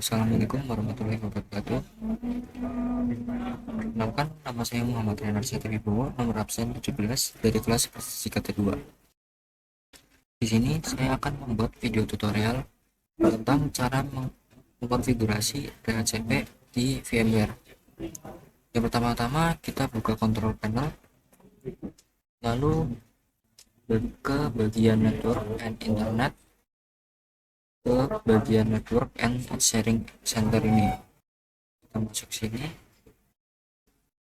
Assalamualaikum warahmatullahi wabarakatuh. Perkenalkan, nama saya Muhammad Renar Wibowo, nomor absen 17 dari kelas Fisika T2. Di sini saya akan membuat video tutorial tentang cara mengkonfigurasi DHCP di VMware. Yang pertama-tama kita buka control panel, lalu ke bagian network and internet, ke bagian network and sharing center ini. Kita masuk sini,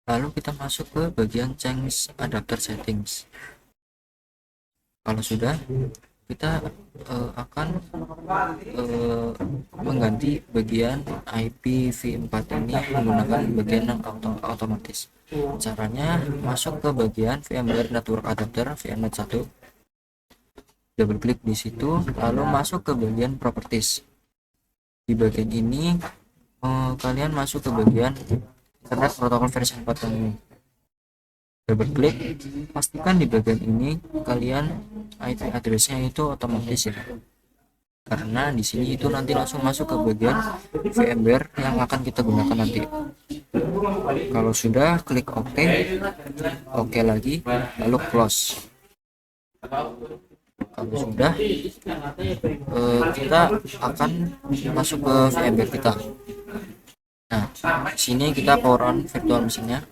lalu kita masuk ke bagian change adapter settings. Kalau sudah, kita akan mengganti bagian IPv4 ini menggunakan bagian yang otomatis. Caranya masuk ke bagian VMware Network Adapter VMnet 1, double klik di situ, lalu masuk ke bagian properties. Di bagian ini kalian masuk ke bagian Internet Protocol versi 4 ini, double klik, pastikan di bagian ini kalian IP addressnya itu otomatis ya, karena di sini itu nanti langsung masuk ke bagian VMware yang akan kita gunakan nanti. Kalau sudah, klik OK lagi, lalu close. Kalau sudah, kita akan masuk ke VMware kita. Nah, sini kita power on virtual mesinnya.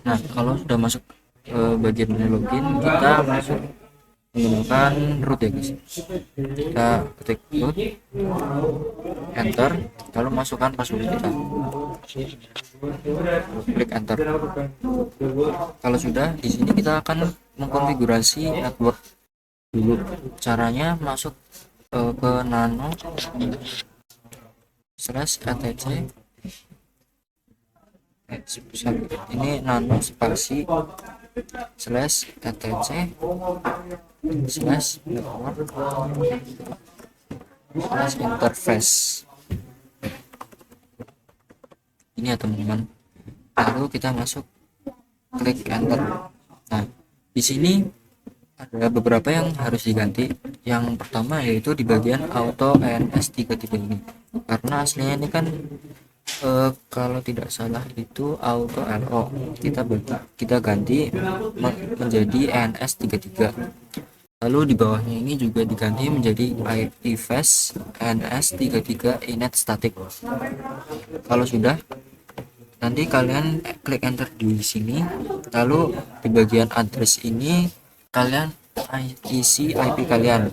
Nah, kalau sudah masuk ke bagian login, kita masuk menggunakan root ya guys. Kita ketik root, enter, lalu masukkan password kita, klik enter. Kalau sudah, di sini kita akan mengkonfigurasi network dulu. Caranya masuk ke nano /etc, ini nano spasi /etc /network/interface ini ya teman-teman. Lalu kita masuk, klik enter. Nah, di sini ada beberapa yang harus diganti. Yang pertama yaitu di bagian auto ENS33 ini, karena aslinya ini kan kalau tidak salah itu auto LO, kita ganti menjadi ENS33. Lalu di bawahnya ini juga diganti menjadi IPFS ENS33 inet static. Kalau sudah, nanti kalian klik enter di sini, lalu di bagian address ini kalian isi IP kalian.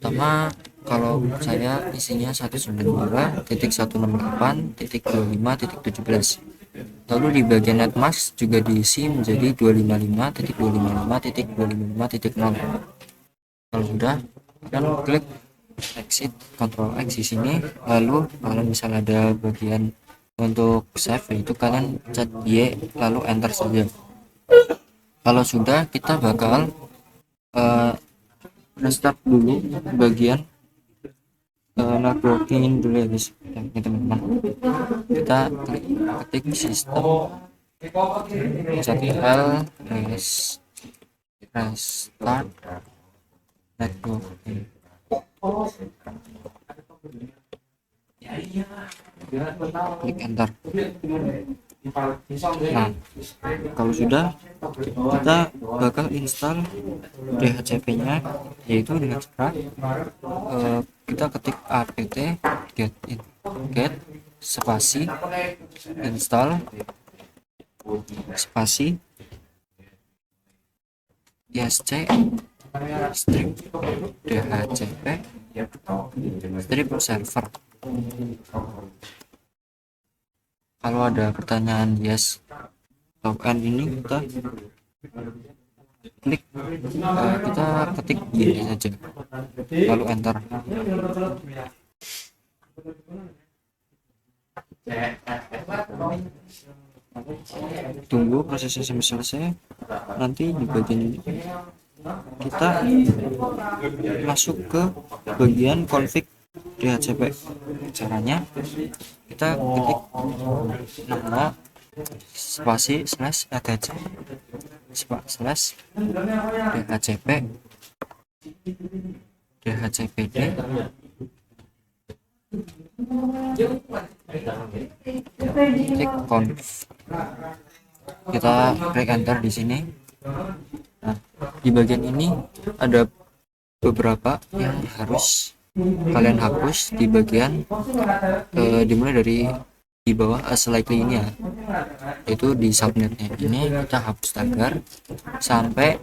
Pertama, kalau saya isinya 192.168.25.17. Lalu di bagian netmask juga diisi menjadi 255.255.255.0. Kalau sudah, kalian klik exit, Ctrl X di sini. Lalu kalau misalnya ada bagian untuk save, itu kalian pencet Y lalu enter saja. Kalau sudah, kita bakal restart dulu bagian networking dulu ya guys, teman-teman. Kita ketik sistem -l restart networking. Klik enter. Nah, kalau sudah, kita bakal install DHCP nya, yaitu dengan cara kita ketik apt get spasi install spasi isc strip DHCP strip server. Kalau ada pertanyaan yes login ini, kita klik kita ketik gini saja, lalu enter. Tunggu prosesnya sampai selesai. Nanti di bagian ini kita masuk ke bagian config DHCP. Caranya kita ketik nama spasi slash etc slash dhcp dhcpd titik conf. Kita klik enter di sini. Nah, di bagian ini ada beberapa yang harus kalian hapus di bagian dimulai dari di bawah slightly ini ya, itu di subnetnya ini kita hapus tagar sampai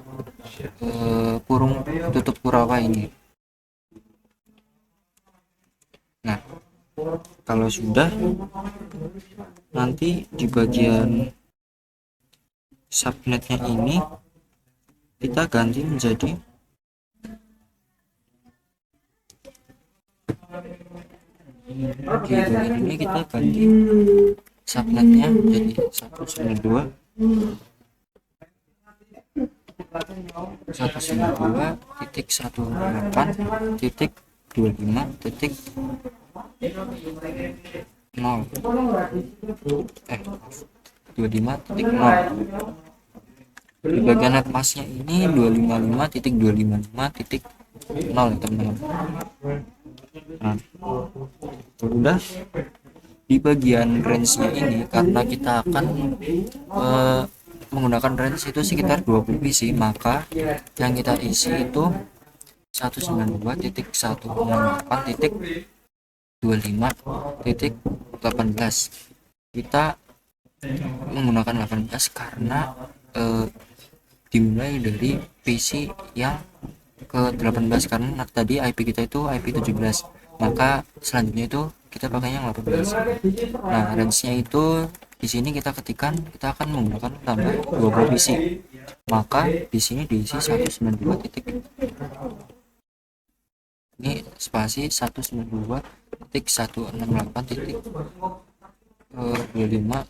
kurung tutup kurava ini. Nah, kalau sudah, nanti di bagian subnetnya ini kita ganti menjadi di bagian ini kita ganti subnetnya menjadi 192.168.0 di bagian netmasknya ini 255.255.0 teman-teman. Nah, udah di bagian range-nya ini, karena kita akan menggunakan range itu sekitar 20 PC, maka yang kita isi itu 192.168.25.18. kita menggunakan 18 karena dimulai dari PC yang ke 18, karena tadi IP kita itu IP 17, maka selanjutnya itu kita pakai yang 18. Nah, range-nya itu di sini kita ketikkan kita akan menggunakan tambah 20 PC, maka di sini diisi 192 titik ini spasi 192.168.25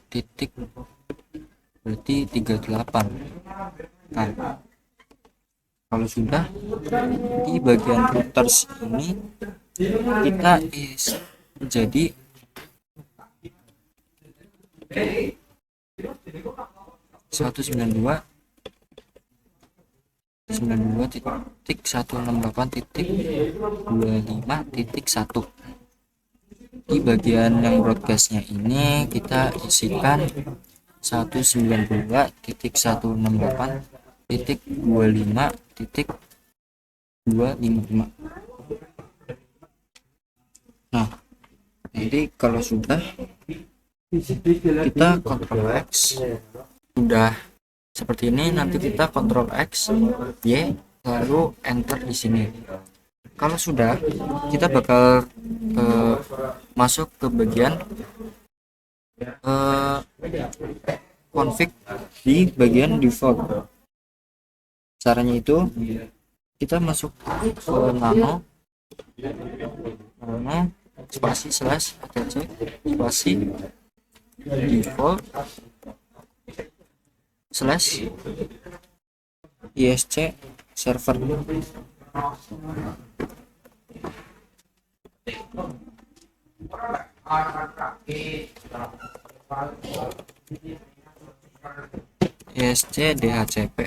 titik berarti 38. Nah, kalau sudah di bagian routers ini kita jadi 192.168.25.1. Di bagian yang broadcastnya ini kita isikan 198.168.25.255. Nah, jadi kalau sudah kita Ctrl X, sudah seperti ini, nanti kita Ctrl X Y lalu enter di sini. Kalau sudah, kita bakal masuk ke bagian config di bagian default. Caranya itu kita masuk ke nano spasi slash atc spasi default slash isc server. isc dhcp.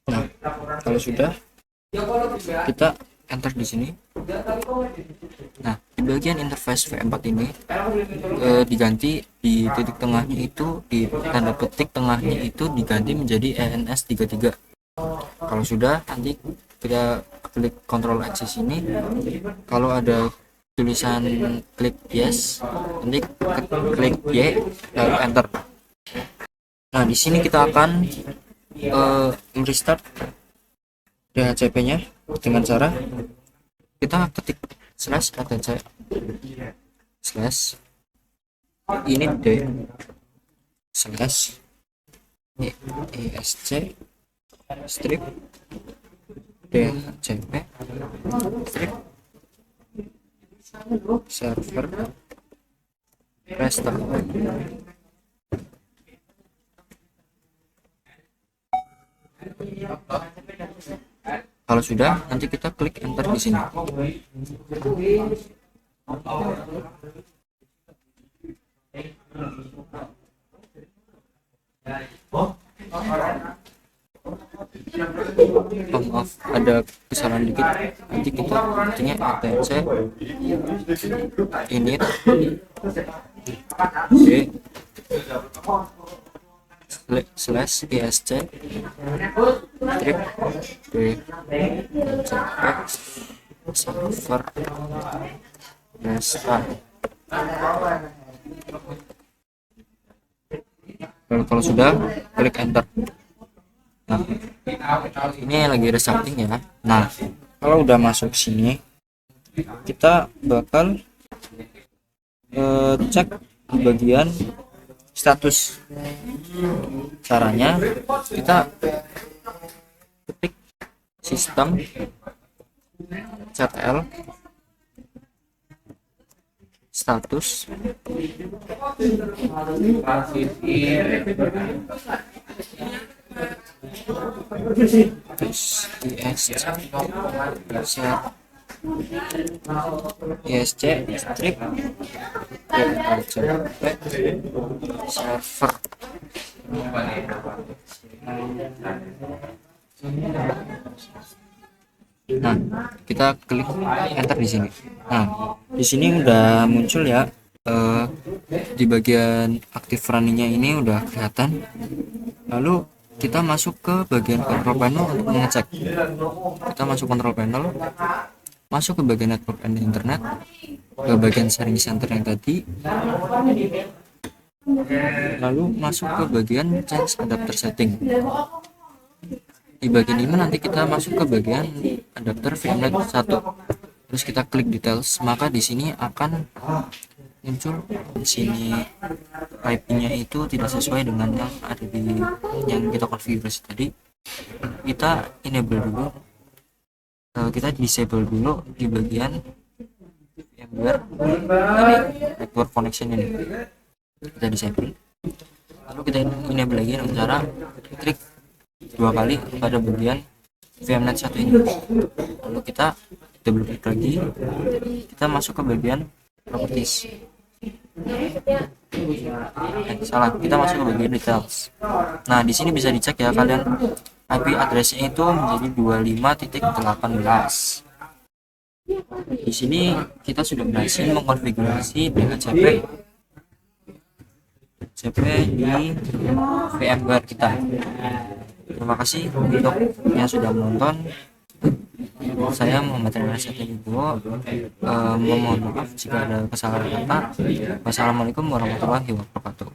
Nah, kalau sudah kita enter di sini. Nah, di bagian interface V4 ini diganti di titik tengahnya itu, di tanda petik tengahnya itu diganti menjadi ENS33. Kalau sudah, nanti kita klik Ctrl X di sini. Kalau ada tulisan klik yes, nanti klik Y lalu enter. Nah, di sini kita akan merestart DHCP-nya dengan cara kita ketik slash atc slash init d slash esc strip dhcp strip server restart. Kalau sudah, nanti kita klik enter di sini. Oh, maaf, ada kesalahan dikit. Nanti kita ketiknya etc init b slash isc strip b cpx server restart. Lalu kalau sudah, klik enter. Nah, ini lagi restarting ya. Nah, kalau udah masuk sini, kita bakal cek di bagian status. Caranya kita ketik sistem ctl status terus isc strip server. Nah, kita klik enter di sini. Nah, di sini udah muncul ya, di bagian active running-nya ini udah kelihatan. Lalu kita masuk ke bagian control panel untuk mengecek. Kita masuk control panel, masuk ke bagian network and internet, ke bagian sharing center yang tadi, lalu masuk ke bagian change adapter setting. Di bagian ini nanti kita masuk ke bagian adapter VMnet 1. Terus kita klik details, maka di sini akan muncul di sini IP-nya itu tidak sesuai dengan yang ada di yang kita konfigurasi tadi. Kita enable dulu, kita disable dulu di bagian VMware dari network connection ini. Kita disable, lalu kita enable lagi dengan cara klik 2 kali pada bagian VMnet 1 ini. Lalu kita double klik lagi, kita masuk ke bagian properties. Salah, kita masuk ke bagian details. Nah, di sini bisa dicek ya kalian, IP address-nya itu menjadi 25.18. Di sini kita sudah berhasil mengkonfigurasi DHCP di VMware kita. Terima kasih untuk yang sudah menonton. Saya Muhammad Renasa Wibowo, mohon maaf jika ada kesalahan kata. Wassalamualaikum warahmatullahi wabarakatuh.